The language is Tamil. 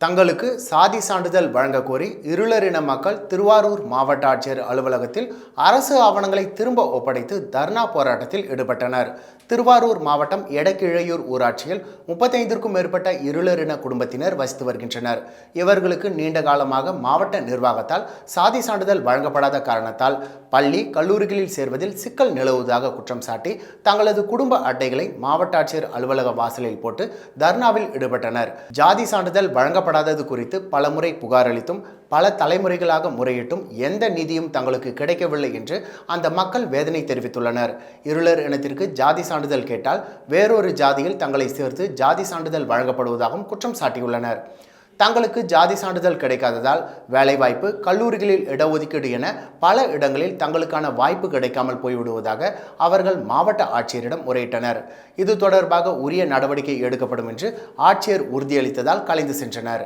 தங்களுக்கு சாதி சான்றிதழ் வழங்க கோரி இருளரின மக்கள் திருவாரூர் மாவட்ட ஆட்சியர் அலுவலகத்தில் அரசு ஆவணங்களை திரும்ப ஒப்படைத்து தர்ணா போராட்டத்தில் ஈடுபட்டனர். திருவாரூர் மாவட்டம் எடக்கிழையூர் ஊராட்சியில் 35க்கும் மேற்பட்ட இருளரின குடும்பத்தினர் வசித்து வருகின்றனர். இவர்களுக்கு நீண்ட காலமாக மாவட்ட நிர்வாகத்தால் சாதி சான்றிதழ் வழங்கப்படாத காரணத்தால் பள்ளி கல்லூரிகளில் சேர்வதில் சிக்கல் நிலவுவதாக குற்றம் சாட்டி தங்களது குடும்ப அட்டைகளை மாவட்ட ஆட்சியர் அலுவலக வாசலில் போட்டு தர்ணாவில் ஈடுபட்டனர். ஜாதி சான்றிதழ் வழங்கப்படாதது குறித்து பலமுறை புகார் அளித்தும் பல தலைமுறைகளாக முறையிட்டும் எந்த நிதியும் தங்களுக்கு கிடைக்கவில்லை என்று அந்த மக்கள் வேதனை தெரிவித்துள்ளனர். இருளர் இனத்திற்கு ஜாதி சான்றிதழ் கேட்டால் வேறொரு ஜாதியில் தங்களை சேர்த்து ஜாதி சான்றிதழ் வழங்கப்படுவதாகவும் குற்றம் சாட்டியுள்ளனர். தங்களுக்கு ஜாதி சான்றிதழ் கிடைக்காததால் வேலைவாய்ப்பு, கல்லூரிகளில் இடஒதுக்கீடு என பல இடங்களில் தங்களுக்கான வாய்ப்பு கிடைக்காமல் போய்விடுவதாக அவர்கள் மாவட்ட ஆட்சியரிடம் முறையிட்டனர். இது தொடர்பாக உரிய நடவடிக்கை எடுக்கப்படும் என்று ஆட்சியர் உறுதியளித்ததால் கலைந்து சென்றனர்.